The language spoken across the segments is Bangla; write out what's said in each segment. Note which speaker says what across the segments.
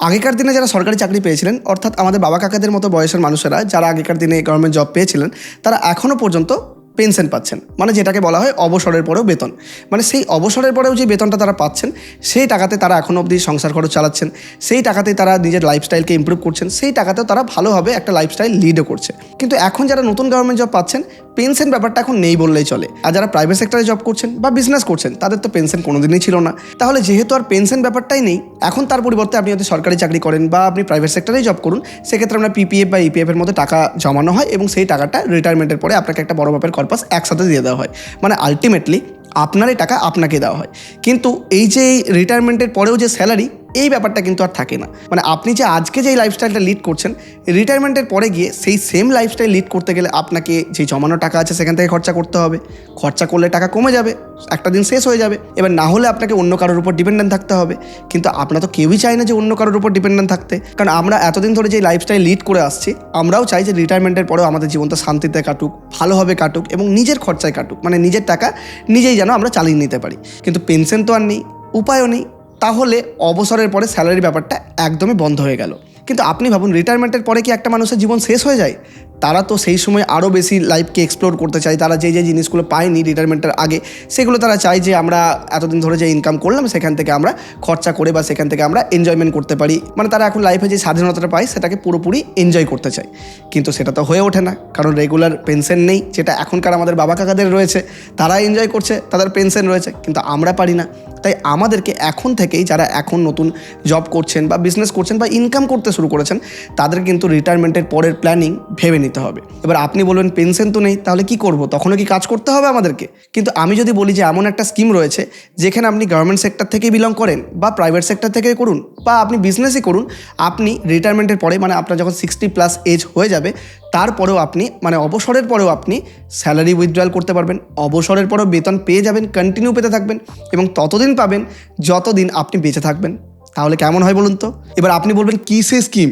Speaker 1: আগেকার দিনে যারা সরকারি চাকরি পেয়েছিলেন, অর্থাৎ আমাদের বাবা কাকাদের মতো বয়সের মানুষেরা যারা আগেকার দিনে গভর্নমেন্ট জব পেয়েছিলেন, তারা এখনও পর্যন্ত পেনশন পাচ্ছেন, মানে যেটাকে বলা হয় অবসরের পরেও বেতন। মানে সেই অবসরের পরেও যে বেতনটা তারা পাচ্ছেন, সেই টাকাতে তারা এখনও অবধি সংসার খরচ চালাচ্ছেন, সেই টাকাতেই তারা নিজের লাইফস্টাইলকে ইমপ্রুভ করছেন, সেই টাকাতেও তারা ভালোভাবে একটা লাইফস্টাইল লিডও করছে। কিন্তু এখন যারা নতুন গভর্নমেন্ট জব পাচ্ছেন, পেনশন ব্যাপারটা এখন নেই বললেই চলে। আর যারা প্রাইভেট সেক্টরে জব করছেন বা বিজনেস করছেন, তাদের তো পেনশন কোনোদিনই ছিল না। তাহলে যেহেতু আর পেনশন ব্যাপারটাই নেই, এখন তার পরিবর্তে আপনি যদি সরকারি চাকরি করেন বা আপনি প্রাইভেট সেক্টরেই জব করুন, সেক্ষেত্রে আপনার পিপিএফ বা ইপিএফ এর মধ্যে টাকা জমানো হয় এবং সেই টাকাটা রিটায়ারমেন্টের পরে আপনাকে একটা বড় মাপের কর্পাস একসাথে দিয়ে দেওয়া হয়। মানে আলটিমেটলি আপনার এই টাকা আপনাকে দেওয়া হয়। কিন্তু এই যে রিটায়ারমেন্টের পরেও যে স্যালারি, এই ব্যাপারটা কিন্তু আর থাকে না। মানে আপনি যে আজকে যেই লাইফস্টাইলটা লিড করছেন, রিটায়ারমেন্টের পরে গিয়ে সেই সেম লাইফস্টাইল লিড করতে গেলে আপনাকে যে জমানো টাকা আছে সেখান থেকে খরচা করতে হবে। খরচা করলে টাকা কমে যাবে, একটা দিন শেষ হয়ে যাবে। এবার না হলে আপনাকে অন্য কারোর উপর ডিপেন্ডেন্ট থাকতে হবে। কিন্তু আপনারা তো কেউই চায় না যে অন্য কারোর উপর ডিপেন্ডেন্ট থাকতে, কারণ আমরা এতদিন ধরে যে লাইফস্টাইল লিড করে আসছি, আমরাও চাই যে রিটায়ারমেন্টের পরেও আমাদের জীবনটা শান্তিতে কাটুক, ভালোভাবে কাটুক এবং নিজের খরচায় কাটুক। মানে নিজের টাকা নিজেই যেন আমরা চালিয়ে নিতে পারি। কিন্তু পেনশন তো আর নেই, উপায়ও নেই। তাহলে অবসরের পরে স্যালারির ব্যাপারটা একদমই বন্ধ হয়ে গেল। কিন্তু আপনি ভাবুন, রিটায়ারমেন্টের পরে কি একটা মানুষের জীবন শেষ হয়ে যায়? তারা তো সেই সময় আরও বেশি লাইফকে এক্সপ্লোর করতে চায়। তারা যে জিনিসগুলো পায়নি রিটায়ারমেন্টের আগে, সেগুলো তারা চায় যে আমরা এতদিন ধরে যে ইনকাম করলাম সেখান থেকে আমরা খরচা করে বা সেখান থেকে আমরা এনজয়মেন্ট করতে পারি। মানে তারা এখন লাইফে যে স্বাধীনতাটা পায় সেটাকে পুরোপুরি এনজয় করতে চায়। কিন্তু সেটা তো হয়ে ওঠে না, কারণ রেগুলার পেনশন নেই, যেটা এখনকার আমাদের বাবা কাকাদের রয়েছে। তারা এনজয় করছে, তাদের পেনশন রয়েছে, কিন্তু আমরা পারি না। তাই আমাদেরকে এখন থেকেই, যারা এখন নতুন জব করছেন বা বিজনেস করছেন বা ইনকাম করতে শুরু করেছেন, তাদের কিন্তু রিটায়ারমেন্টের পরের প্ল্যানিং ভেবে নিতে হবে। এবার আপনি বলবেন পেনশন তো নেই, তাহলে কি করব? তখনও কি কাজ করতে হবে আমাদেরকে? কিন্তু আমি যদি বলি যে এমন একটা স্কিম রয়েছে যেখানে আপনি গভর্নমেন্ট সেক্টর থেকেই বিলং করেন বা প্রাইভেট সেক্টর থেকে করুন বা আপনি বিজনেসই করুন, আপনি রিটায়ারমেন্টের পরে, মানে আপনার যখন 60+ এজ হয়ে যাবে, তারপরেও আপনি, মানে অবসরের পরেও আপনি স্যালারি উইথড্রয়াল করতে পারবেন। অবসরের পরেও বেতন পেয়ে যাবেন, কন্টিনিউ পেতে থাকবেন এবং ততদিন পাবেন যতদিন আপনি বেঁচে থাকবেন। তাহলে কেমন হয় বলুন তো? এবার আপনি বলবেন, কী সে স্কিম?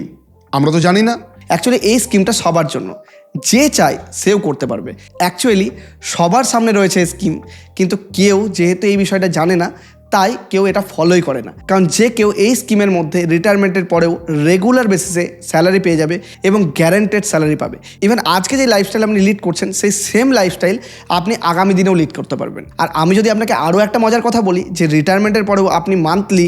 Speaker 1: আমরা তো জানি না। অ্যাকচুয়ালি এই স্কিমটা সবার জন্য, যে চায় সেও করতে পারবে। অ্যাকচুয়ালি সবার সামনে রয়েছে এই স্কিম, কিন্তু কেউ যেহেতু এই বিষয়টা জানে না, তাই কেউ এটা ফলোই করে না। কারণ যে কেউ এই স্কিমের মধ্যে রিটায়ারমেন্টের পরেও রেগুলার বেসিসে স্যালারি পেয়ে যাবে এবং গ্যারান্টেড স্যালারি পাবে। ইভেন আজকে যে লাইফস্টাইল আপনি লিড করছেন, সেই সেম লাইফস্টাইল আপনি আগামী দিনেও লিড করতে পারবেন। আর আমি যদি আপনাকে আরও একটা মজার কথা বলি, যে রিটায়ারমেন্টের পরেও আপনি মান্থলি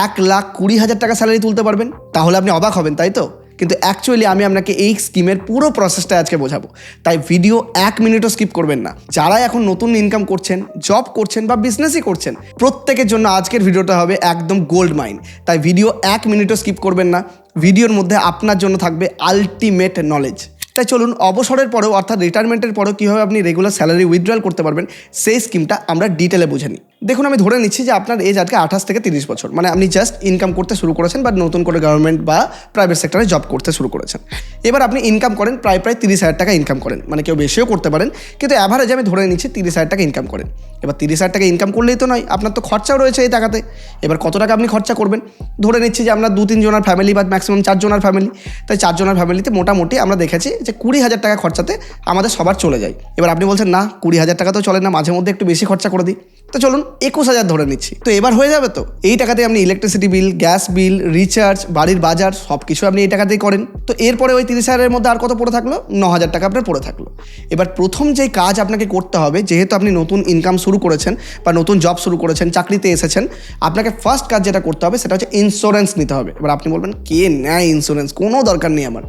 Speaker 1: 1,20,000 টাকা স্যালারি তুলতে পারবেন, তাহলে আপনি অবাক হবেন, তাই তো? কিন্তু অ্যাকচুয়ালি আমি আপনাকে এই স্কিমের পুরো প্রসেসটা আজকে বোঝাবো। তাই ভিডিও 1 মিনিটও স্কিপ করবেন না। যারা এখন নতুন ইনকাম করছেন, জব করছেন বা বিজনেসই করছেন, প্রত্যেকের জন্য আজকের ভিডিওটা হবে একদম গোল্ড মাইন। তাই ভিডিও 1 মিনিটও স্কিপ করবেন না। ভিডিওর মধ্যে আপনার জন্য থাকবে আলটিমেট নলেজ। তাই চলুন, অবসরের পরেও অর্থাৎ রিটায়ারমেন্টের পরেও কীভাবে আপনি রেগুলার স্যালারি উইথড্রয়াল করতে পারবেন, সেই স্কিমটা আমরা ডিটেলে বুঝে নিই। দেখুন, আমি ধরে নিচ্ছি যে আপনার এজ আজকে 28 থেকে 30 বছর, মানে আপনি জাস্ট ইনকাম করতে শুরু করেছেন বা নতুন করে গভর্নমেন্ট বা প্রাইভেট সেক্টরে জব করতে শুরু করেছেন। এবার আপনি ইনকাম করেন প্রায় 30,000 টাকা ইনকাম করেন, মানে কেউ বেশিও করতে পারেন, কিন্তু অ্যাভারেজ আমি ধরে নিচ্ছি 30,000 টাকা ইনকাম করেন। এবার 30,000 টাকা ইনকাম করলেই তো নয়, আপনার তো খরচাও রয়েছে এই টাকাতে। এবার কত টাকা আপনি খরচা করবেন? ধরে নিচ্ছি যে আমরা 2-3 জনের ফ্যামিলি বা ম্যাক্সিমাম 4 জনের ফ্যামিলি। তাই 4 জনের ফ্যামিলিতে মোটামুটি আমরা দেখেছি যে 20,000 টাকা খরচাতে আমাদের সবার চলে যায়। এবার আপনি বলছেন, না 20,000 টাকা তো চলে না, মাঝে মধ্যে একটু বেশি খরচা করে দিই। তো চলুন 21,000 ধরে নিচ্ছি। তো এবার হয়ে যাবে তো? এই টাকাতে আপনি electricity bill, gas bill, recharge, বাড়ির বাজার সব কিছু আপনি এই টাকাতেই করেন। তো এরপরে ওই 30,000-এর মধ্যে আর কত পড়ে থাকলো? 9,000 টাকা আপনার পড়ে থাকলো। এবার প্রথম যেই কাজ আপনাকে করতে হবে, যেহেতু আপনি নতুন ইনকাম শুরু করেছেন বা নতুন জব শুরু করেছেন, চাকরিতে এসেছেন, আপনাকে ফার্স্ট কাজ যেটা করতে হবে সেটা হচ্ছে ইন্স্যুরেন্স নিতে হবে। এবার আপনি বলবেন, কে নেয় ইন্স্যুরেন্স? কোনো দরকার নেই আমার।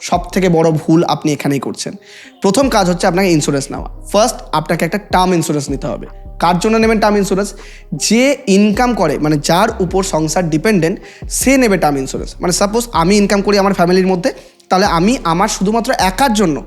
Speaker 1: সব থেকে বড় ভুল আপনি এখানেই করছেন। প্রথম কাজ হচ্ছে আপনাকে ইন্স্যুরেন্স নেওয়া। ফার্স্ট আপনাকে একটা টার্ম ইন্স্যুরেন্স নিতে হবে। কার জন্য নেবেন টার্ম ইন্স্যুরেন্স? যে ইনকাম করে, মানে যার উপর সংসার ডিপেন্ডেন্ট, সে নেবে টার্ম ইন্স্যুরেন্স। মানে সাপোজ আমি ইনকাম করি আমার ফ্যামিলির মধ্যে, তাহলে আমি আমার শুধুমাত্র একার জন্য,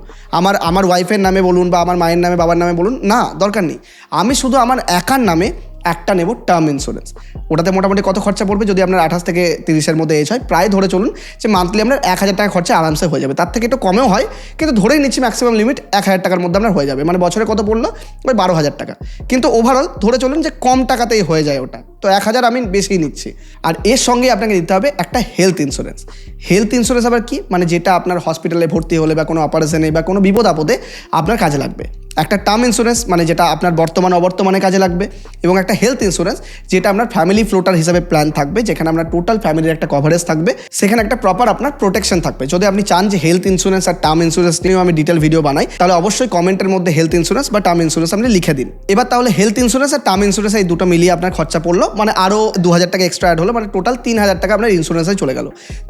Speaker 1: আমার ওয়াইফের নামে বলুন বা আমার মায়ের নামে, বাবার নামে বলুন, না, দরকার নেই। আমি শুধু আমার একার নামে একটা নেব টার্ম ইন্স্যুরেন্স। ওটাতে মোটামুটি কত খরচা পড়বে? যদি আপনার 28 থেকে 30-এর মধ্যে এজ হয়, প্রায় ধরে চলুন যে মান্থলি আপনার 1,000 টাকা খরচা আরামসে হয়ে যাবে। তার থেকে একটু কমেও হয়, কিন্তু ধরেই নিচ্ছি ম্যাক্সিমাম লিমিট 1,000 টাকার মধ্যে আপনার হয়ে যাবে। মানে বছরে কত পড়লো? ওই 12,000 টাকা। কিন্তু ওভারঅল ধরে চলুন যে কম টাকাতেই হয়ে যায় ওটা। তো 1,000 আমি বেশিই নিচ্ছি। আর এর সঙ্গে আপনাকে দিতে হবে একটা হেলথ ইন্স্যুরেন্স। হেলথ ইন্স্যুরেন্স আবার কি? মানে যেটা আপনার হসপিটালে ভর্তি হলে বা কোনো অপারেশনে বা কোনো বিপদ আপদে আপনার কাজে লাগবে। একটা টার্ম ইন্স্যুরেন্স মানে যেটা আপনার বর্তমান অবর্তমানে কাজে লাগবে, এবং একটা হেলথ ইন্স্যুরেন্স যেটা আপনার ফ্যামিলি ফ্লোটার হিসাবে প্ল্যান থাকবে, যেখানে আপনার টোটাল ফ্যামিলির একটা কভারেজ থাকবে, সেখানে একটা প্রপার আপনার প্রোটেকশন থাকবে। যদি আপনি চান যে হেলথ ইন্স্যুরেন্স আর টার্ম ইন্স্যুরেন্স নিয়েও আমি ডিটেল ভিডিও বানাই, তাহলে অবশ্যই কমেন্টের মধ্যে হেলথ ইন্স্যুরেন্স বা টার্ম ইন্স্যুরেন্স আপনি লিখে দিন। এবার তাহলে হেলথ ইন্স্যুরেন্স আর টার্ম ইন্স্যুরেন্স এই দুটো মিলিয়ে আপনার খরচা পড়লো, মানে আরও 2,000 টাকা এক্সট্রা অ্যাড হলো, মানে টোটাল 3,000 টাকা আপনার ইন্স্যুরেন্সে চলে গেল।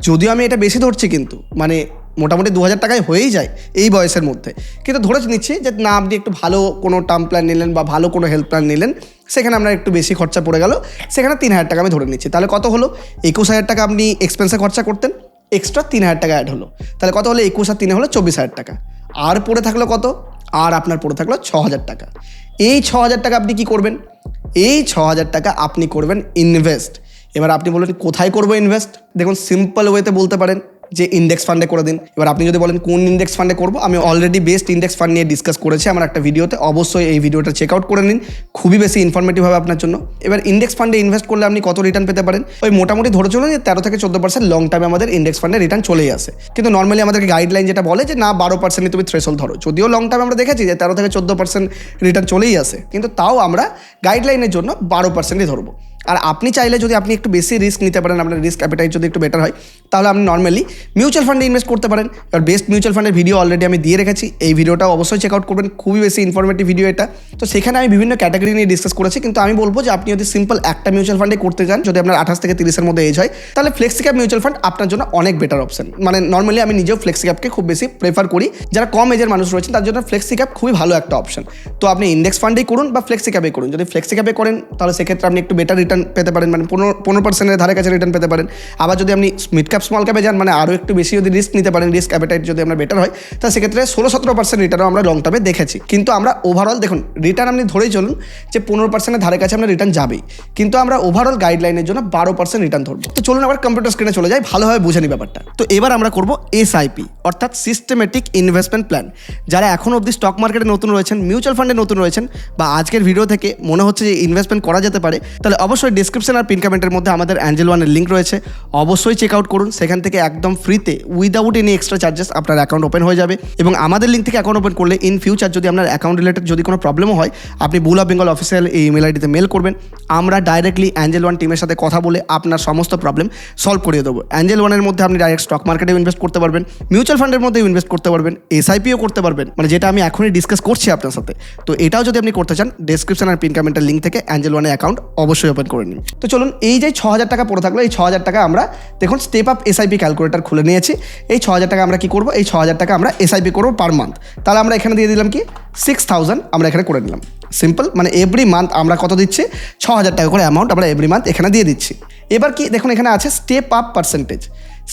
Speaker 1: যদিও আমি এটা বেশি ধরছি, কিন্তু মানে মোটামুটি 2,000 টাকায় হয়েই যায় এই বয়সের মধ্যে, কিন্তু ধরে নিচ্ছি যে না, আপনি একটু ভালো কোনো টার্ম প্ল্যান নিলেন বা ভালো কোনো হেলথ প্ল্যান নিলেন, সেখানে আপনার একটু বেশি খরচা পড়ে গেল, সেখানে 3,000 টাকা আমি ধরে নিচ্ছি। তাহলে কত হলো? 21,000 টাকা আপনি এক্সপেন্সে খরচা করতেন, এক্সট্রা 3,000 টাকা অ্যাড হলো। তাহলে কত হলো? 21 আর 3 হলো 24,000 টাকা। আর পড়ে থাকলো কত? আর আপনার পড়ে থাকলো 6,000 টাকা। এই 6,000 টাকা আপনি কি করবেন? এই 6,000 টাকা আপনি করবেন ইনভেস্ট। এবার আপনি বলবেন কোথায় করবো ইনভেস্ট? দেখুন, সিম্পল ওয়েতে বলতে পারেন যে ইন্ডেক্স ফান্ডে করে দিন। এবার আপনি যদি বলেন কোন ইন্ডেক্স ফান্ডে করবো, আমি অলরেডি বেস্ট ইন্ডেক্স ফান্ড নিয়ে ডিসকাস করেছি আমার একটা ভিডিওতে, অবশ্যই এই ভিডিওটা চেক আউট করে নিন, খুবই বেশি ইনফরমেটিভ হবে আপনার জন্য। এবার ইন্ডেক্স ফান্ডে ইনভেস্ট করলে আপনি কত রিটার্ন পেতে পারেন? ওই মোটামুটি ধরে চলুন যে 13 থেকে 14% লং টার্মে আমাদের ইন্ডেক্স ফান্ডে রিটার্ন চলেই আসে। কিন্তু নর্মালি আমাদেরকে গাইডলাইন যেটা বলে যে না, 12% তুমি থ্রেশহোল্ড ধরো। যদিও লং টার্মে আমরা দেখেছি যে 13 থেকে 14% রিটার্ন চলেই আসে, কিন্তু তাও আমরা গাইডলাইনের জন্য 12%ই ধরবো। আর আপনি চাইলে যদি আপনি একটু বেশি রিস্ক নিতে পারেন, আপনার রিস্ক অ্যাপিটাইট যদি একটু বেটার হয়, তাহলে আপনি নর্মালি মিউচুয়াল ফান্ডে ইনভেস্ট করতে পারেন। এবার বেস্ট মিউচুয়াল ফান্ডের ভিডিও অলরেডি আমি দিয়ে রেখেছি, এই ভিডিওটাও অবশ্যই চেক আউট করবেন, খুবই বেশি ইনফরমেটিভ ভিডিও এটা। তো সেখানে আমি বিভিন্ন ক্যাটাগরি নিয়ে ডিসকাস করেছি, কিন্তু আমি বলবো যে আপনি যদি সিম্পল একটা মিউচুয়াল ফান্ডে করতে চান, যদি আপনার 28 থেকে 30-এর মধ্যে এজ হয়, তাহলে ফ্লেক্সিক্যাপ মিউচুয়াল ফান্ড আপনার জন্য অনেক বেটার অপশন। মানে নর্মালি আমি নিজেও ফ্লেক্সিক্যাপকে খুব বেশি প্রেফার করি, যারা কম এজের মানুষ রয়েছেন তার জন্য ফ্লেক্সিক্যাপ খুবই ভালো একটা অপশন। তো আপনি ইন্ডেক্স ফান্ডেই করুন বা ফ্লেক্সিক্যাপে করুন। যদি ফ্লেক্সিক্যাপে করেন তাহলে সেক্ষেত্রে আপনি একটু বেটার রিটার্ন পেতে পারেন, মানে 15%-এর ধারে কাছে রিটার্ন পেতে পারেন। আবার যদি আপনি মিড ক্যাপ স্মল ক্যাপে যান, মানে আরও একটু বেশি যদি রিস্ক নিতে পারেন, রিস্ক অ্যাপিটাইট যদি আমরা বেটার হয়, তাহলে সেক্ষেত্রে 16-17% রিটার্নও আমরা লং টার্মে দেখেছি। কিন্তু আমরা ওভারঅল দেখুন, রিটার্ন আপনি ধরেই চলুন যে 15%-এর ধারে কাছে আমরা রিটার্ন যাবেই, কিন্তু আমরা ওভারঅল গাইডলাইনের জন্য 12% রিটার্ন ধরবো। তো চলুন আবার কম্পিউটার স্ক্রিনে চলে যাই, ভালোভাবে বুঝে নিই ব্যাপারটা। তো এবার আমরা করবো এসআইপি, অর্থাৎ সিস্টেমেটিক ইনভেস্টমেন্ট প্ল্যান। যারা এখনও অবধি স্টক মার্কেটে নতুন রয়েছেন, মিউচুয়াল ফান্ডে নতুন রয়েছেন, বা আজকের ভিডিও থেকে মনে হচ্ছে যে ইনভেস্টমেন্ট করা যেতে পারে, তাহলে অবশ্যই ডিসক্রিপশন আর পিন কমেন্টের মধ্যে আমাদের অ্যাঞ্জেল ওয়ানের লিঙ্ক রয়েছে, অবশ্যই চেক আউট করুন। সেখান থেকে একদম ফ্রিতে উইদাউট এনি এক্সট্রা চার্জেস আপনার অ্যাকাউন্ট ওপেন হয়ে যাবে। এবং আমাদের লিঙ্ক থেকে অ্যাকাউন্ট ওপেন করলে ইন ফিউচার যদি আপনার অ্যাকাউন্ট রিলেটেড যদি কোনো প্রবলেমও হয়, আপনি বুল অফ বেঙ্গল অফিসিয়াল এই ইমেল আইডিতে মেল করবেন, আমরা ডাইরেক্টলি অ্যাঞ্জেল ওয়ান টিমের সাথে কথা বলে আপনার সমস্ত প্রবলেম সলভ করিয়ে দেবো। অ্যাঞ্জেল ওয়ানের মধ্যে আপনি ডাইরেক্ট স্টক মার্কেটেও ইনভেস্ট করতে পারবেন, মিউচুয়াল ফান্ডের মধ্যেও ইনভেস্ট করতে পারবেন, এসআইপিও করতে পারবেন, মানে যেটা আমি এখনই ডিসকাস করছি আপনার সাথে। তো এটাও যদি আপনি করতে চান, ডেসক্রিপশন আর পিন কমেন্টের লিঙ্ক থেকে অ্যাঞ্জেল ওয়ানের অ্যাকাউন্ট অবশ্যই ওপেন করে নিন। তো চলুন, এই যে 6,000 টাকা পড়ে থাকলো, এই 6,000 টাকা আমরা দেখুন স্টেপ আপ এসআইপি ক্যালকুলেটর খুলে নিয়েছি। এই 6,000 টাকা আমরা কি করবো? এই 6,000 টাকা আমরা এসআইপি করবো পার মান্থ। তাহলে আমরা এখানে দিয়ে দিলাম কি 6,000 আমরা এখানে করে নিলাম। সিম্পল, মানে এভরি মান্থ আমরা কত দিচ্ছি? 6,000 টাকা করে অ্যামাউন্ট আমরা এভরি মান্থ এখানে দিয়ে দিচ্ছি। এবার কি দেখুন, এখানে আছে step up percentage.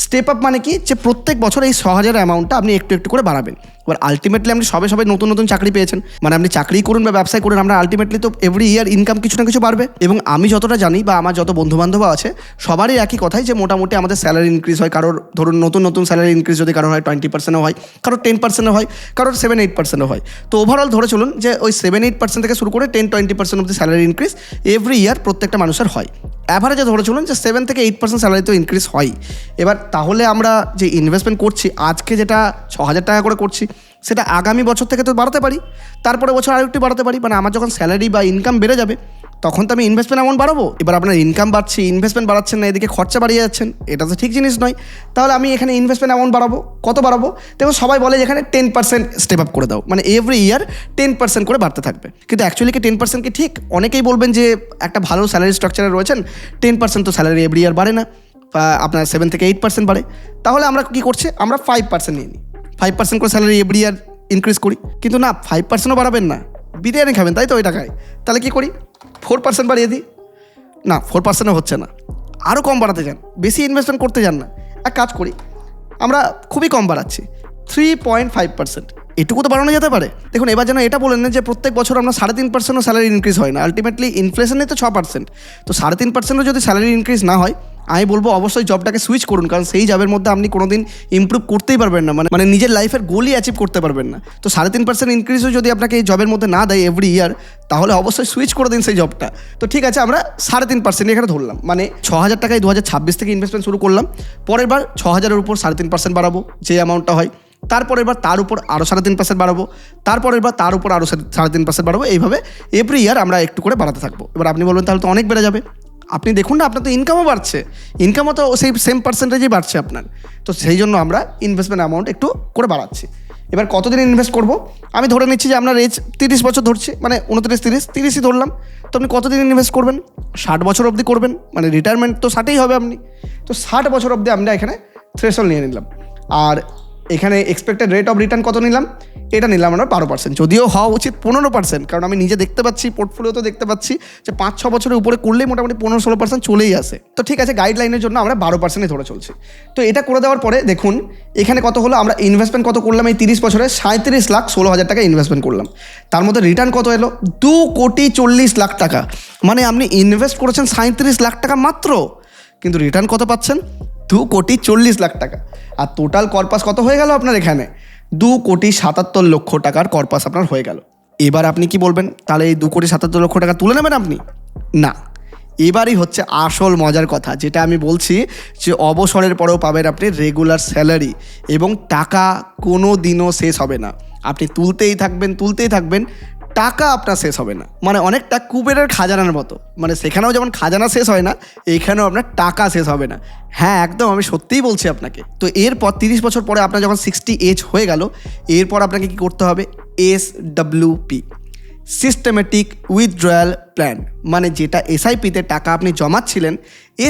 Speaker 1: Step up মানে কি, যে প্রত্যেক বছর এই 6,000 অ্যামাউন্টটা আপনি একটু একটু করে বাড়াবেন। এবার আলটিমেটলি আপনি সবাই নতুন নতুন চাকরি পেয়েছেন, মানে আপনি চাকরি করুন বা ব্যবসায় করুন, আমরা আলটিমেটলি তো এভরি ইয়ার ইনকাম কিছু না কিছু বাড়বে। এবং আমি যতটা জানি বা আমার যত বন্ধুবান্ধব আছে সবারই একই কথাই, যে মোটামুটি আমাদের স্যালারি ইনক্রিজ হয়। কারোর ধরুন নতুন স্যালারি ইনক্রিজ যদি কারোর হয় 20%-ও হয়, কারোর 10%-ও হয়, কারোর 7-8%-ও হয়। তো ওভারঅল ধরে চলুন যে ওই 7-8% থেকে শুরু করে 10-20% অব্দি স্যালারি ইনক্রিজ এভরি ইয়ার প্রত্যেকটা মানুষের হয়। অ্যাভারেজে ধরে চলুন যে 7-8% স্যালারি তো ইনক্রিজ হয়। এবার তাহলে আমরা যে ইনভেস্টমেন্ট করছি আজকে, যেটা 6,000 টাকা করে করছি, সেটা আগামী বছর থেকে তো বাড়াতে পারি, তারপরে বছর আরেকটু বাড়াতে পারি। মানে আমার যখন স্যালারি বা ইনকাম বেড়ে যাবে, তখন তো আমি ইনভেস্টমেন্ট অ্যামাউন্ট বাড়াবো। এবার আপনার ইনকাম বাড়ছে, ইনভেস্টমেন্ট বাড়াচ্ছেন না, এদিকে খরচা বাড়িয়ে যাচ্ছেন, এটা তো ঠিক জিনিস নয়। তাহলে আমি এখানে ইনভেস্টমেন্ট অ্যামাউন্ট বাড়াবো, কত বাড়াবো? দেখো সবাই বলে যে এখানে 10% স্টেপ আপ করে দাও, মানে এভরি ইয়ার 10% করে বাড়তে থাকবে। কিন্তু অ্যাকচুয়ালি কি 10% কি ঠিক? অনেকেই বলবেন যে একটা ভালো স্যালারি স্ট্রাকচারে রয়েছেন, 10% তো স্যালারি এভরি ইয়ার বাড়ে না, আপনার 7-8% বাড়ে। তাহলে আমরা কী করছি? আমরা 5% নিয়ে নিই, 5% করে স্যালারি এভরি ইয়ার ইনক্রিজ করি। কিন্তু না, 5%ও বাড়াবেন না, বিরিয়ানি খাবেন তাই তো ওই টাকায়। তাহলে কী করি? 4% বাড়িয়ে দিই। না, 4%ও হচ্ছে না, আরও কম বাড়াতে যান, বেশি ইনভেস্টমেন্ট করতে যান না। এক কাজ করি, আমরা খুবই কম বাড়াচ্ছি, 3.5%। এটুকু তো বাড়ানো যেতে পারে। দেখুন, এবার যেন এটা বলেন না যে প্রত্যেক বছর আমরা 3.5%ও স্যালারি ইনক্রিজ হয় না। আলটিমেটলি ইনফ্লেশনে তো 6%, তো 3.5%ও যদি স্যালারি ইনক্রিজ না হয়, আমি বলবো অবশ্যই জবটাকে সুইচ করুন, কারণ সেই জবের মধ্যে আপনি কোনোদিন ইমপ্রুভ করতেই পারবেন না, মানে নিজের লাইফের গোলই অ্যাচিভ করতে পারবেন না। তো 3.5% ইনক্রিজও যদি আপনাকে এই জবের মধ্যে না দেয় এভরি ইয়ার, তাহলে অবশ্যই সুইচ করে দিন সেই জবটা। তো ঠিক আছে, আমরা 3.5% এখানে ধরলাম, মানে 6,000 টাকায় 2026 থেকে ইনভেস্টমেন্ট শুরু করলাম। পরের বার 6,000-এর উপর 3.5% বাড়াবো, যে অ্যামাউন্টটা হয়। তারপরের বার তার উপর আরও 3.5% বাড়াবো, তারপরের বার তার উপর আরও 3.5% বাড়াবো, এইভাবে এভরি ইয়ার আমরা একটু করে বাড়াতে থাকবো। এবার আপনি বলবেন তাহলে তো অনেক বেড়ে যাবে। আপনি দেখুন না, আপনার তো ইনকামও বাড়ছে, ইনকামও তো সেই সেম পার্সেন্টেজই বাড়ছে আপনার। তো সেই জন্য আমরা ইনভেস্টমেন্ট অ্যামাউন্ট একটু করে বাড়াচ্ছি। এবার কতদিন ইনভেস্ট করব, আমি ধরে নিচ্ছি যে আপনার এজ 30 বছর ধরছি, মানে 29-30ই ধরলাম। তো আপনি কতদিন ইনভেস্ট করবেন? 60 বছর অবধি করবেন, মানে রিটায়ারমেন্ট তো 60ই হবে আপনি। তো 60 বছর অবধি আমরা এখানে থ্রেশহোল্ড নিয়ে নিলাম। আর এখানে এক্সপেক্টেড রেট অফ রিটার্ন কত নিলাম? এটা নিলাম আমরা 12%, যদিও হওয়া উচিত 15%, কারণ আমি নিজে দেখতে পাচ্ছি, পোর্টফোলিও তো দেখতে পাচ্ছি যে 5-6 বছরের উপরে করলেই মোটামুটি 15-16% চলেই আসে। তো ঠিক আছে, গাইডলাইনের জন্য আমরা 12%-ই ধরে চলছি। তো এটা করে দেওয়ার পরে দেখুন এখানে কত হলো, আমরা ইনভেস্টমেন্ট কত করলাম এই 30 বছরে? 37,16,000 টাকা ইনভেস্টমেন্ট করলাম। তার মধ্যে রিটার্ন কত এলো? 2,40,00,000 টাকা। মানে আপনি ইনভেস্ট করেছেন 37 লাখ টাকা মাত্র, কিন্তু রিটার্ন কত পাচ্ছেন? 2,40,00,000 টাকা। আর টোটাল কর্পাস কত হয়ে গেল আপনার এখানে? 2,77,00,000 টাকার কর্পাস আপনার হয়ে গেল। এবার আপনি কি বলবেন, তাহলে এই 2,77,00,000 টাকা তুলে নেবেন আপনি? না, এবারই হচ্ছে আসল মজার কথা, যেটা আমি বলছি যে অবসরের পরেও পাবেন আপনি রেগুলার স্যালারি, এবং টাকা কোনো দিনও শেষ হবে না। আপনি তুলতেই থাকবেন, টাকা আপনার শেষ হবে না। মানে অনেকটা কুবেরের খাজানার মতো, মানে সেখানেও যেমন খাজানা শেষ হয় না, এইখানেও আপনার টাকা শেষ হবে না। হ্যাঁ, একদম আমি সত্যিই বলছি আপনাকে। তো এরপর 30 বছর পরে আপনার যখন 60 এজ হয়ে গেল, এরপর আপনাকে কি করতে হবে? SWP, সিস্টেমেটিক উইথড্রয়াল প্ল্যান, মানে যেটা এসআইপিতে টাকা আপনি জমাচ্ছিলেন,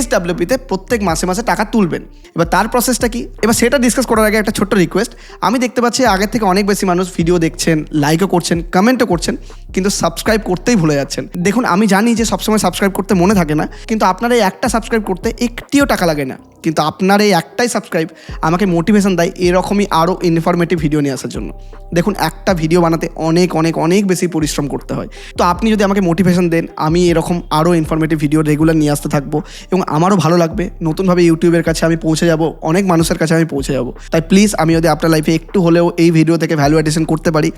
Speaker 1: SWPতে প্রত্যেক মাসে মাসে টাকা তুলবেন। এবার তার প্রসেসটা কি, এবার সেটা ডিসকাস করার আগে একটা ছোট্ট রিকোয়েস্ট। আমি দেখতে পাচ্ছি আগের থেকে অনেক বেশি মানুষ ভিডিও দেখছেন, লাইকও করছেন, কমেন্টও করছেন, কিন্তু সাবস্ক্রাইব করতেই ভুলে যাচ্ছেন। দেখুন, আমি জানি যে সবসময় সাবস্ক্রাইব করতে মনে থাকে না, কিন্তু আপনার এই একটা সাবস্ক্রাইব করতে একটিও টাকা লাগে না, কিন্তু আপনার এই একটাই সাবস্ক্রাইব আমাকে মোটিভেশন দেয় এরকমই আরও ইনফরমেটিভ ভিডিও নিয়ে আসার জন্য। দেখুন, একটা ভিডিও বানাতে অনেক অনেক অনেক বেশি পরিশ্রম করতে হয়। তো আপনি যদি আমাকে মোটিভেশন দেন, আমি এরকম আরও ইনফরমেটিভ ভিডিও রেগুলার নিয়ে আসতে থাকবো, এবং আমারও ভালো লাগবে। নতুনভাবে ইউটিউবের কাছে আমি পৌঁছে যাব, অনেক মানুষের কাছে আমি পৌঁছে যাব। তাই প্লিজ, আমি যদি আপনার লাইফে একটু হলেও এই ভিডিও থেকে ভ্যালু অ্যাডিশন করতে পারি,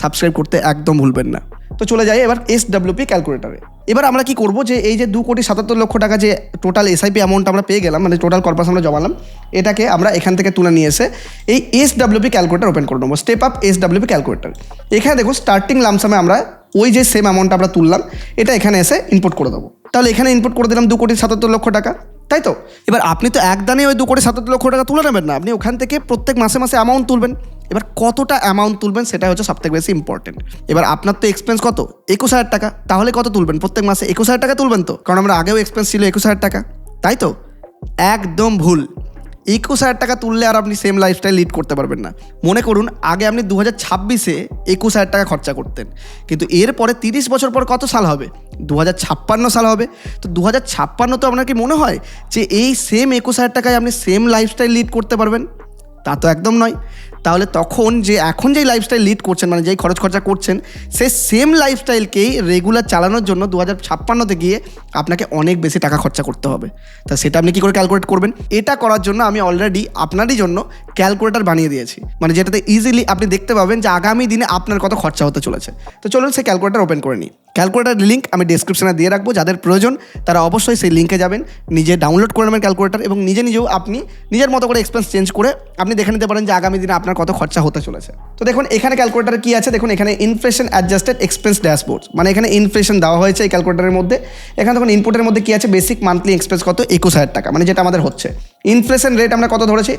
Speaker 1: সাবস্ক্রাইব করতে একদম ভুলবেন না। তো চলে যাই এবার SWP ক্যালকুলেটারে। এবার আমরা কি করব, যে এই যে 2,77,00,000 টাকা যে টোটাল এসআইপি অ্যামাউন্ট আমরা পেয়ে গেলাম, মানে টোটাল কর্পাস আমরা জমালাম, এটাকে আমরা এখান থেকে তুলে নিয়ে এসে এই SWP ক্যালকুলেটার ওপেন করে নেবো। Step up SWP calculator. এখানে দেখো স্টার্টিং লামসামে আমরা ওই যে সেম অ্যামাউন্টটা আমরা তুললাম, এটা এখানে এসে ইনপুট করে দেবো। তাহলে এখানে ইনপুট করে দিলাম 2,77,00,000 টাকা, তাই তো? এবার আপনি তো একদানে ওই 2,77,00,000 টাকা তুলে নেবেন না, আপনি ওখান থেকে প্রত্যেক মাসে মাসে অ্যামাউন্ট তুলবেন। এবার কতটা অ্যামাউন্ট তুলবেন সেটা হচ্ছে সবথেকে বেশি ইম্পর্টেন্ট। এবার আপনার তো এক্সপেন্স কত? 21,000 টাকা। তাহলে কত তুলবেন? প্রত্যেক মাসে 21,000 টাকা তুলবেন তো, কারণ আমরা আগেও এক্সপেন্স ছিল 21,000 টাকা, তাই তো? একদম ভুল। 21,000 টাকা তুললে আর আপনি সেম লাইফস্টাইল লিড করতে পারবেন না। মনে করুন, আগে আপনি 2026-এ 21,000 টাকা খরচা করতেন, কিন্তু এরপরে 30 বছর পর কত সাল হবে? 2056 সাল হবে। তো 2056 তো আপনার কি মনে হয় যে এই সেম 21,000 টাকায় আপনি সেম লাইফস্টাইল লিড করতে পারবেন? তা তো একদম নয়। তাহলে তখন যে এখন যেই লাইফস্টাইল লিড করছেন, মানে যেই খরচ খরচা করছেন, সেই সেম লাইফস্টাইলকেই রেগুলার চালানোর জন্য 2056-তে গিয়ে আপনাকে অনেক বেশি টাকা খরচা করতে হবে। তা সেটা আপনি কী করে ক্যালকুলেট করবেন? এটা করার জন্য আমি অলরেডি আপনারই জন্য ক্যালকুলেটার বানিয়ে দিয়েছি, মানে যেটাতে ইজিলি আপনি দেখতে পাবেন যে আগামী দিনে আপনার কত খরচা হতে চলেছে। তো চলুন সেই ক্যালকুলেটার ওপেন করে নিই। ক্যালকুলেটার লিঙ্ক আমি ডেসক্রিপশনে দিয়ে রাখবো, যাদের প্রয়োজন তারা অবশ্যই সেই লিঙ্কে যাবেন, নিজে ডাউনলোড করে নেবেন ক্যালকুলেটার, এবং নিজেও আপনি নিজের মতো করে এক্সপেন্স চেঞ্জ করে আপনি দেখে নিতে পারেন যে আগামী দিনে আপনার কত খরচা হতে চলেছে। তো দেখুন এখানে ক্যালকুলেটারে কী আছে, দেখুন এখানে ইনফ্লেশন অ্যাডজাস্টেড এক্সপেন্স ড্যাশবোর্ড, মানে এখানে ইনফ্লেশন দেওয়া হয়েছে এই ক্যালকুলেটারের মধ্যে। এখানে দেখুন ইনপুটের মধ্যে কী আছে, বেসিক মান্থলি এক্সপেন্স কত? 21,000 টাকা, মানে যেটা আমাদের হচ্ছে। ইনফ্লেশন রেট আমরা কত ধরেছি?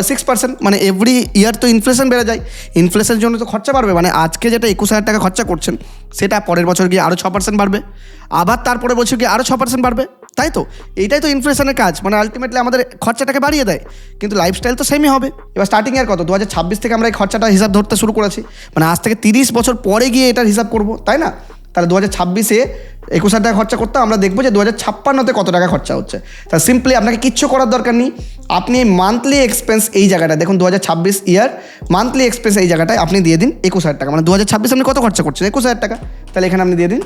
Speaker 1: 6%, মানে এভরি ইয়ার তো ইনফ্লেশন বেড়ে যায়, ইনফ্লেশনের জন্য তো খরচা বাড়বে। মানে আজকে যেটা 21,000 টাকা খরচা করছেন, সেটা পরের বছর গিয়ে আরও 6% বাড়বে, আবার তারপরে বছর গিয়ে আরও 6% বাড়বে, তাই তো? এইটাই তো ইনফ্লেশনের কাজ, মানে আলটিমেটলি আমাদের খরচাটাকে বাড়িয়ে দেয়, কিন্তু লাইফস্টাইল তো সেমই হবে। এবার স্টার্টিং ইয়ার কত? 2026 থেকে আমরা এই খরচাটা হিসাব ধরতে শুরু করেছি, মানে আজ থেকে 30 বছর পরে গিয়ে এটার হিসাব করব, তাই না? তাহলে 2026-এ 21,000 টাকা খরচা করতে, আমরা দেখবো যে 2056-তে কত টাকা খরচা হচ্ছে। তা সিম্পলি আপনাকে কিচ্ছু করার দরকার নেই, আপনি মান্থলি এক্সপেন্স এই জায়গাটায় দেখুন, 2026 ইয়ার মান্থলি এক্সপেন্স এই জায়গাটায় আপনি দিয়ে দিন 21,000 টাকা, মানে 2026 আপনি কত খরচা করছেন? 21,000 টাকা। তাহলে এখানে আপনি দিয়ে দিন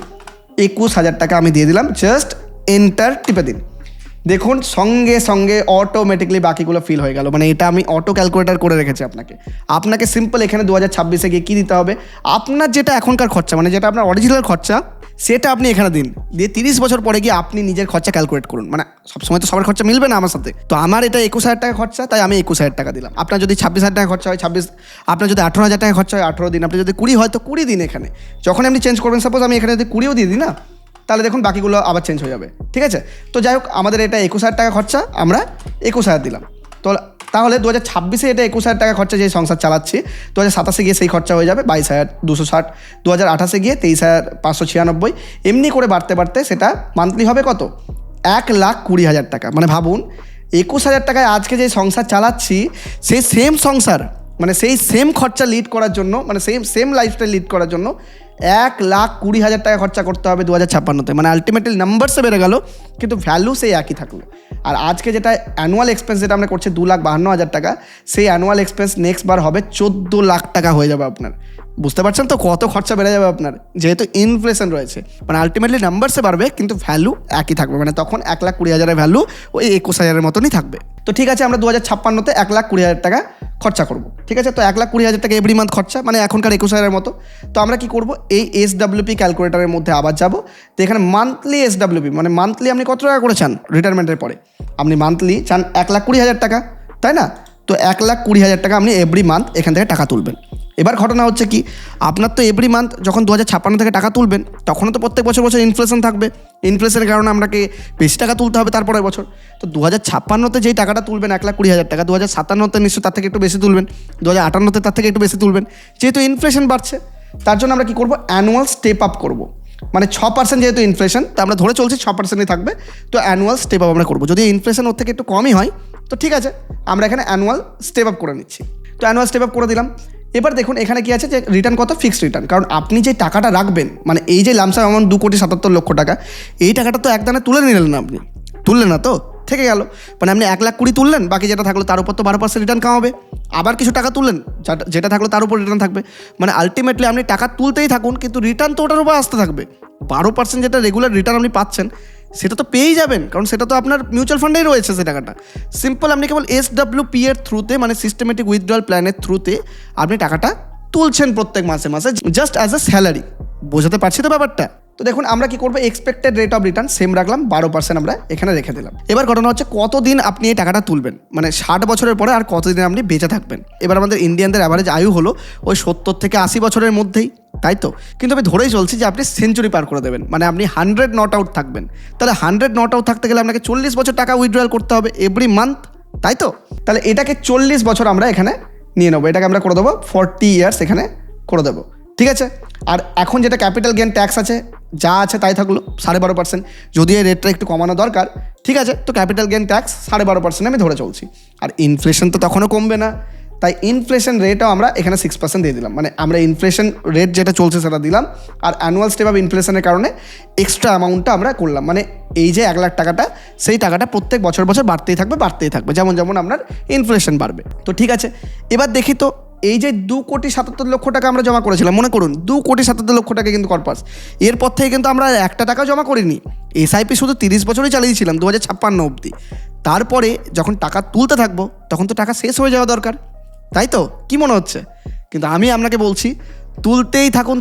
Speaker 1: 21,000 টাকা, আমি দিয়ে দিলাম, জাস্ট এন্টার টিপে দিন। দেখুন সঙ্গে সঙ্গে অটোমেটিকলি বাকিগুলো ফিল হয়ে গেল। মানে এটা আমি অটো ক্যালকুলেটার করে রেখেছি আপনাকে সিম্পল এখানে 2026-এ গিয়ে কী দিতে হবে, আপনার যেটা এখনকার খরচা, মানে যেটা আপনার অরিজিনাল খরচা, সেটা আপনি এখানে দিন, দিয়ে 30 বছর পরে গিয়ে আপনি নিজের খরচা ক্যালকুলেট করুন। মানে সবসময় তো সবার খরচা মিলবে না আমার সাথে, তো আমার এটা 21,000 টাকা খরচা, তাই আমি 21,000 টাকা দিলাম। আপনার যদি 26,000 টাকা খরচা হয় 26, আপনার যদি 18,000 টাকা খরচা হয় 18 দিন, আপনি যদি 20 হয় তো 20 দিন। এখানে যখন আপনি চেঞ্জ করবেন, সাপোজ আমি এখানে যদি 20ও দিয়ে দিই না, তাহলে দেখুন বাকিগুলো আবার চেঞ্জ হয়ে যাবে, ঠিক আছে? তো যাই হোক, আমাদের এটা 21,000 টাকা খরচা, আমরা 21,000 দিলাম। তো তাহলে 2026-এ এটা 21,000 টাকা খরচা যে সংসার চালাচ্ছি, 2027-এ গিয়ে সেই খরচা হয়ে যাবে 22,260, 2028-এ গিয়ে 23,596, এমনি করে বাড়তে বাড়তে সেটা মান্থলি হবে কত, 1,20,000 টাকা। মানে ভাবুন 21,000 টাকায় আজকে যে সংসার চালাচ্ছি, সেই সেম সংসার, মানে সেই সেম খরচা লিড করার জন্য, মানে সেম লাইফস্টাইল লিড করার জন্য 1,20,000 টাকা খরচা করতে হবে 2056-তে। মানে আলটিমেটলি নাম্বারসে বেড়ে গেল, কিন্তু ভ্যালু সেই একই থাকলো। আর আজকে যেটা অ্যানুয়াল এক্সপেন্স যেটা আমরা করছি 2,52,000 টাকা, সেই অ্যানুয়াল এক্সপেন্স নেক্সট বার হবে 14 লাখ টাকা হয়ে যাবে আপনার। বুঝতে পারছেন তো কত খরচা বেড়ে যাবে আপনার, যেহেতু ইনফ্লেশন রয়েছে। মানে আলটিমেটলি নাম্বারসে বাড়বে, কিন্তু ভ্যালু একই থাকবে। মানে তখন 1,20,000-এর ভ্যালু ওই 21,000-এর মতনই থাকবে। তো ঠিক আছে, আমরা 2056-তে 1,20,000 টাকা খরচা করবো, ঠিক আছে? তো 1,20,000 টাকা এভরি মান্থ খরচা, মানে এখনকার 21,000-এর মতো। তো আমরা কি করব, এই SWP ক্যালকুলেটারের মধ্যে আবার যাব। তো এখানে মান্থলি SWP, মানে মান্থলি আপনি কত টাকা করে চান রিটায়ারমেন্টের পরে? আপনি মান্থলি চান 1,20,000 টাকা, তাই না? তো 1,20,000 টাকা আপনি এভরি মান্থ এখান থেকে টাকা তুলবেন। এবার ঘটনা হচ্ছে কি, আপনার তো এভরি মান্থ যখন 2056 থেকে টাকা তুলবেন, তখনও তো প্রত্যেক বছর বছর ইনফ্লেশন থাকবে। ইনফ্লেশনের কারণে আপনাকে বেশি টাকা তুলতে হবে তারপরের বছর। তো 2056-তে যেই টাকাটা তুলবেন 1,20,000 টাকা, 2057-তে নিশ্চয় তার থেকে একটু বেশি তুলবেন, 2058-তে তার থেকে একটু বেশি তুলবেন, যেহেতু ইনফ্লেশন বাড়ছে। তার জন্য আমরা কী করবো, অ্যানুয়াল স্টেপ আপ করবো। মানে 6% যেহেতু ইনফ্লেশন, তো আমরা ধরে চলছি 6%ই থাকবে। তো অ্যানুয়াল স্টেপ আপ আমরা করবো। যদি ইনফ্লেশন ওর থেকে একটু কমই হয় তো ঠিক আছে, আমরা এখানে অ্যানুয়াল স্টেপ আপ করে নিচ্ছি। তো অ্যানুয়াল স্টেপ আপ করে দিলাম। এবার দেখুন এখানে কি আছে, যে রিটার্ন কত, ফিক্সড রিটার্ন। কারণ আপনি যে টাকাটা রাখবেন, মানে এই যে লামসাম অ্যামাউন্ট 2,77,00,000 টাকা, এই টাকাটা তো একদানে তুলে নিলেন না, আপনি তুললেন না, তো থেকে গেল। মানে আপনি 1,20,000 তুললেন, বাকি যেটা থাকলো তার উপর তো 12% রিটার্ন কামাবে। আবার কিছু টাকা তুললেন, যেটা থাকলো তার উপর রিটার্ন থাকবে। মানে আলটিমেটলি আপনি টাকা তুলতেই থাকুন, কিন্তু রিটার্ন তো ওটার উপর আসতে থাকবে। 12% যেটা রেগুলার রিটার্ন আপনি পাচ্ছেন, সেটা তো পেয়েই যাবেন, কারণ সেটা তো আপনার মিউচুয়াল ফান্ডেই রয়েছে সেই টাকাটা। সিম্পল আপনি কেবল SWP এর থ্রুতে, মানে সিস্টেমেটিক উইথড্রয়াল প্ল্যানের থ্রুতে আপনি টাকাটা তুলছেন প্রত্যেক মাসে মাসে, জাস্ট অ্যাজ এ স্যালারি। বোঝাতে পারছি তো ব্যাপারটা? তো দেখুন আমরা কি করবো, expected rate of return same রাখলাম, 12% আমরা এখানে রেখে দিলাম। এবার ঘটনা হচ্ছে কতদিন আপনি এই টাকাটা তুলবেন, মানে 60 বছরের পরে আর কতদিন আপনি বেঁচে থাকবেন। এবার আমাদের ইন্ডিয়ানদের অ্যাভারেজ আয়ু হলো ওই 70 থেকে 80 বছরের মধ্যেই, তাই তো? কিন্তু আমি ধরেই চলছি যে আপনি সেঞ্চুরি পার করে দেবেন, মানে আপনি 100 নট আউট থাকবেন। তাহলে 100 নট আউট থাকতে গেলে আপনাকে 40 বছর টাকা উইথড্রয়াল করতে হবে এভরি মান্থ, তাই তো? তাহলে এটাকে 40 বছর আমরা এখানে নিয়ে নেবো, এটাকে আমরা করে দেবো 40 ইয়ার্স এখানে করে দেবো, ঠিক আছে? আর এখন যেটা ক্যাপিটাল গেইন ট্যাক্স আছে, যা আছে তাই থাকলো 12.5%। যদি এই রেটটা একটু কমানো দরকার, ঠিক আছে, তো ক্যাপিটাল গেইন ট্যাক্স 12.5% আমি ধরে চলছি। আর ইনফ্লেশন তো তখনও কমবে না, তাই ইনফ্লেশন রেটও আমরা এখানে 6% দিয়ে দিলাম। মানে আমরা ইনফ্লেশন রেট যেটা চলছে সেটা দিলাম, আর অ্যানুয়াল স্টেপ অফ ইনফ্লেশনের কারণে এক্সট্রা অ্যামাউন্টটা আমরা করলাম। মানে এই যে 1,00,000 টাকাটা, সেই টাকাটা প্রত্যেক বছর বছর বাড়তেই থাকবে, যেমন যেমন আপনার ইনফ্লেশন বাড়বে। তো ঠিক আছে, এবার দেখি তো এই যে 2,77,00,000 টাকা আমরা জমা করেছিলাম, মনে করুন 2,77,00,000 টাকা কিন্তু কর্পাস। এরপর থেকে কিন্তু আমরা একটা টাকা জমা করিনি, SIP শুধু 30 বছরই চালিয়েছিলাম 2056 অবধি। তারপরে যখন টাকা তুলতে থাকবো তখন তো টাকা শেষ হয়ে যাওয়া দরকার, তাই তো? কি মনে হচ্ছে? কিন্তু আমি আপনাকে বলছি তুলতেই থাকুন,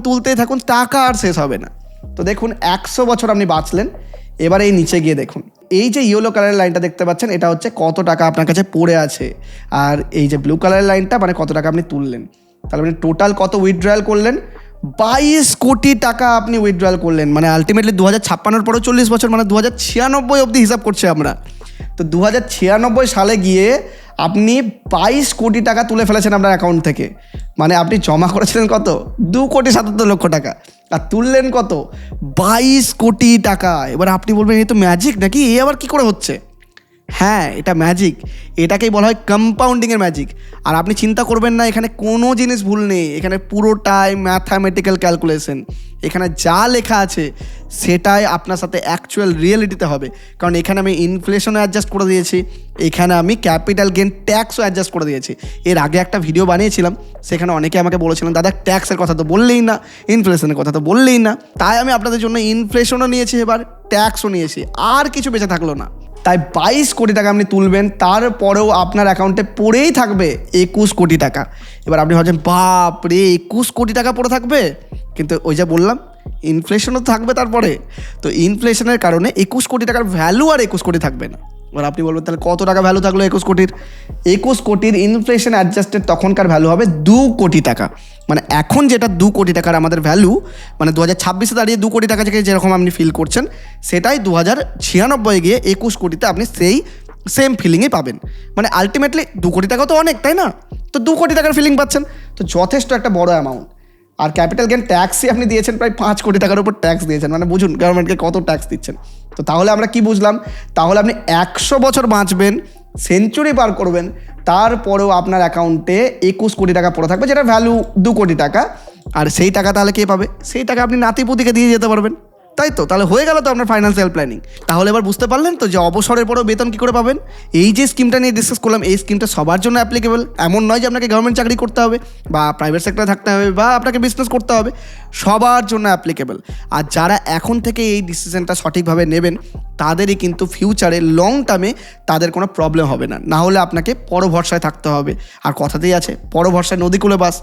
Speaker 1: টাকা আর শেষ হবে না। তো দেখুন 100 বছর আপনি বাঁচলেন। এবার এই নিচে গিয়ে দেখুন, এই যে ইয়েলো কালারের লাইনটা দেখতে পাচ্ছেন, এটা হচ্ছে কত টাকা আপনার কাছে পড়ে আছে। আর এই যে ব্লু কালারের লাইনটা মানে কত টাকা আপনি তুললেন। তাহলে আপনি টোটাল কত উইথড্রয়াল করলেন, 22 কোটি টাকা আপনি উইথড্রয়াল করলেন। মানে আলটিমেটলি 2056 পরেও 40 বছর, মানে 2096 অবধি হিসাব করছি আমরা। তো 2096 সালে গিয়ে আপনি 22 কোটি টাকা তুলে ফেলেছেন আপনার অ্যাকাউন্ট থেকে। মানে আপনি জমা করেছিলেন কত, 2,77,00,000 টাকা, আর তুললেন কত, 22 কোটি টাকা। এবার আপনি বলবেন এই তো ম্যাজিক নাকি, এ আবার কী করে হচ্ছে? হ্যাঁ, এটা ম্যাজিক, এটাকেই বলা হয় কম্পাউন্ডিংয়ের ম্যাজিক। আর আপনি চিন্তা করবেন না, এখানে কোনো জিনিস ভুল নেই, এখানে পুরোটাই ম্যাথামেটিক্যাল ক্যালকুলেশন। এখানে যা লেখা আছে সেটাই আপনার সাথে অ্যাকচুয়াল রিয়েলিটিতে হবে। কারণ এখানে আমি ইনফ্লেশনও অ্যাডজাস্ট করে দিয়েছি, এখানে আমি ক্যাপিটাল গেইন ট্যাক্সও অ্যাডজাস্ট করে দিয়েছি। এর আগে একটা ভিডিও বানিয়েছিলাম, সেখানে অনেকে আমাকে বলেছিলেন দাদা ট্যাক্সের কথা তো বললেই না, ইনফ্লেশনের কথা তো বললেই না। তাই আমি আপনাদের জন্য ইনফ্লেশনও নিয়েছি, এবার ট্যাক্সও নিয়েছি, আর কিছু বেঁচে থাকলো না। তাই 22 কোটি টাকা আপনি তুলবেন, তারপরেও আপনার অ্যাকাউন্টে পড়েই থাকবে 21 কোটি টাকা। এবার আপনি ভাবছেন বাপ রে 21 কোটি টাকা পড়ে থাকবে, কিন্তু ওই যা বললাম ইনফ্লেশনও থাকবে তারপরে। তো ইনফ্লেশনের কারণে 21 কোটি টাকার ভ্যালু আর 21 কোটি থাকবে না। এবার আপনি বলবেন তাহলে কত টাকা ভ্যালু থাকলো 21 কোটির? 21 কোটির ইনফ্লেশন অ্যাডজাস্টেড তখনকার ভ্যালু হবে 2 কোটি টাকা। মানে এখন যেটা 2 কোটি টাকার আমাদের ভ্যালু, মানে 2026-এ দাঁড়িয়ে 2 কোটি টাকা থেকে যেরকম আপনি ফিল করছেন, সেটাই 2096 গিয়ে 21 কোটিতে আপনি সেই সেম ফিলিংই পাবেন। মানে আলটিমেটলি 2 কোটি টাকা তো অনেক, তাই না? তো 2 কোটি টাকার ফিলিং পাচ্ছেন, তো যথেষ্ট একটা বড় অ্যামাউন্ট। আর ক্যাপিটাল গেন ট্যাক্সই আপনি দিয়েছেন প্রায় 5 কোটি টাকার উপর ট্যাক্স দিয়েছেন, মানে বুঝুন গভর্নমেন্টকে কত ট্যাক্স দিচ্ছেন। তো তাহলে আমরা কি বুঝলাম? তাহলে আপনি 100 বছর বাঁচবেন, সেঞ্চুরি পার করবেন, তারপরেও আপনার অ্যাকাউন্টে 21 কোটি টাকা পড়ে থাকবে, যেটা ভ্যালু 2 কোটি টাকা। আর সেই টাকা তাহলে কে পাবে? সেই টাকা আপনি নাতিপুতিকে দিয়ে যেতে পারবেন, তাই তো? তাহলে হয়ে গেল তো আপনার ফাইন্যান্সিয়াল প্ল্যানিং। তাহলে এবার বুঝতে পারলেন তো যে অবসরের পরেও বেতন কী করে পাবেন। এই যে স্কিমটা নিয়ে ডিসকাস করলাম, এই স্কিমটা সবার জন্য অ্যাপ্লিকেবল। এমন নয় যে আপনাকে গভর্নমেন্ট চাকরি করতে হবে বা প্রাইভেট সেক্টরে থাকতে হবে বা আপনাকে বিজনেস করতে হবে, সবার জন্য অ্যাপ্লিকেবল। আর যারা এখন থেকে এই ডিসিশনটা সঠিকভাবে নেবেন, তাদেরই কিন্তু ফিউচারে লং টার্মে তাদের কোনো প্রবলেম হবে না। না হলে আপনাকে পরভরসায় থাকতে হবে। আর কথাতেই আছে, পরভরসায় নদীকূলে বাস।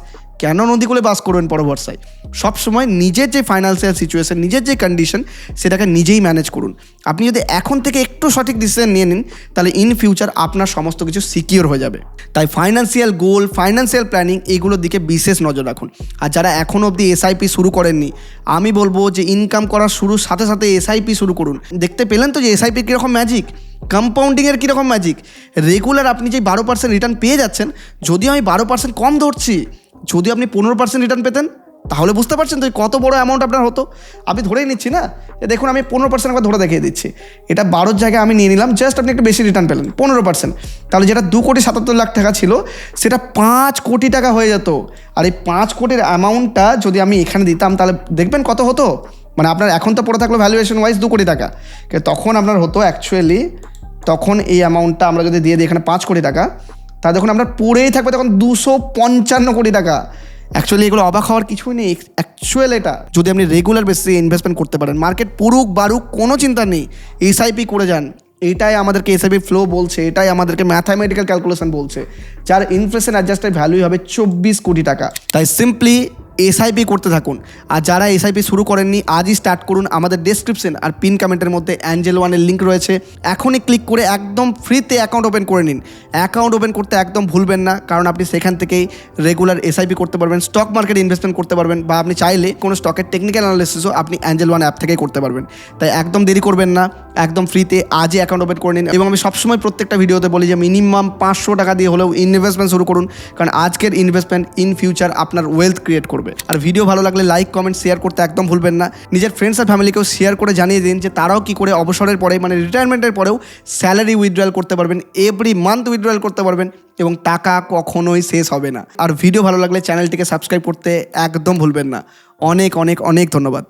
Speaker 1: কেন নদীকূলে বাস করবেন পরভরসায়? সবসময় নিজের যে ফাইন্যান্সিয়াল সিচুয়েশন, নিজের যে কন্ডিশন, সেটাকে নিজেই ম্যানেজ করুন। আপনি যদি এখন থেকে একটু সঠিক ডিসিশন নিয়ে নিন, তাহলে ইন ফিউচার আপনার সমস্ত কিছু সিকিওর হয়ে যাবে। তাই ফাইন্যান্সিয়াল গোল, ফাইন্যান্সিয়াল প্ল্যানিং, এগুলোর দিকে বিশেষ নজর রাখুন। আর যারা এখনও অবধি এসআইপি শুরু করেননি, আমি বলবো যে ইনকাম করার শুরুর সাথে সাথে এসআইপি শুরু করুন। দেখতে পেলেন তো যে এসআইপির কীরকম ম্যাজিক, কম্পাউন্ডিংয়ের কীরকম ম্যাজিক। রেগুলার আপনি যে 12% রিটার্ন পেয়ে যাচ্ছেন, যদিও আমি 12% কম ধরছি, যদি আপনি 15% রিটার্ন পেতেন, তাহলে বুঝতে পারছেন তো কত বড় অ্যামাউন্ট আপনার হতো। আমি ধরেই নিচ্ছি না, দেখুন আমি 15% একবার ধরে দেখিয়ে দিচ্ছি। এটা 12 জায়গায় আমি নিয়ে নিলাম, জাস্ট আপনি একটু বেশি রিটার্ন পেলেন 15%। তাহলে যেটা 2,77,00,000 টাকা ছিল, সেটা 5 কোটি টাকা হয়ে যেত। আর এই 5 কোটির অ্যামাউন্টটা যদি আমি এখানে দিতাম, তাহলে দেখবেন কত হতো। মানে আপনার এখন তো পড়ে থাকলো ভ্যালুয়েশন ওয়াইজ 2 কোটি টাকা, তখন আপনার হতো অ্যাকচুয়ালি, তখন এই অ্যামাউন্টটা আমরা যদি দিয়ে দিই এখানে 5 কোটি টাকা, তা দেখুন আপনার পড়েই থাকবে তখন 255 কোটি টাকা। অ্যাকচুয়ালি এগুলো অবাক হওয়ার কিছুই নেই। অ্যাকচুয়াল এটা যদি আপনি রেগুলার বেসিসে ইনভেস্টমেন্ট করতে পারেন, মার্কেট পড়ুক বাড়ুক কোনো চিন্তা নেই, এসআইপি করে যান। এটাই আমাদেরকে এসআইপি ফ্লো বলছে, এটাই আমাদেরকে ম্যাথামেটিক্যাল ক্যালকুলেশন বলছে, যার ইনফ্লেশন অ্যাডজাস্টেড ভ্যালু হবে 24 কোটি টাকা। তাই সিম্পলি এসআইপি করতে থাকুন। আর যারা এসআইপি শুরু করেননি, আজই স্টার্ট করুন। আমাদের ডেসক্রিপশন আর পিন কমেন্টের মধ্যে অ্যাঞ্জেল ওয়ানের লিঙ্ক রয়েছে, এখনই ক্লিক করে একদম ফ্রিতে অ্যাকাউন্ট ওপেন করে নিন। অ্যাকাউন্ট ওপেন করতে একদম ভুলবেন না, কারণ আপনি সেখান থেকেই রেগুলার এসআইপি করতে পারবেন, স্টক মার্কেটে ইনভেস্টমেন্ট করতে পারবেন, বা আপনি চাইলে কোনো স্টকের টেকনিক্যাল অ্যানালিসিসও আপনি অ্যাঞ্জেল ওয়ান অ্যাপ থেকেই করতে পারবেন। তাই একদম দেরি করবেন না, একদম ফ্রিতে আজই অ্যাকাউন্ট ওপেন করে নিন। এবং আমি সবসময় প্রত্যেকটা ভিডিওতে বলি যে মিনিমাম 500 টাকা দিয়ে হলেও ইনভেস্টমেন্ট শুরু করুন, কারণ আজকের ইনভেস্টমেন্ট ইন ফিউচার আপনার ওয়েলথ ক্রিয়েট করবে। আর ভিডিও ভালো লাগলে লাইক, কমেন্ট, শেয়ার করতে একদম ভুলবেন না। নিজের ফ্রেন্ডস আর ফ্যামিলিকেও শেয়ার করে জানিয়ে দিন যে তারাও কী করে অবসরের পরে, মানে রিটায়ারমেন্টের পরেও স্যালারি উইথড্রয়াল করতে পারবেন, এভরি মান্থ উইথড্রয়াল করতে পারবেন, এবং টাকা কখনোই শেষ হবে না। আর ভিডিও ভালো লাগলে চ্যানেলটিকে সাবস্ক্রাইব করতে একদম ভুলবেন না। অনেক অনেক অনেক ধন্যবাদ।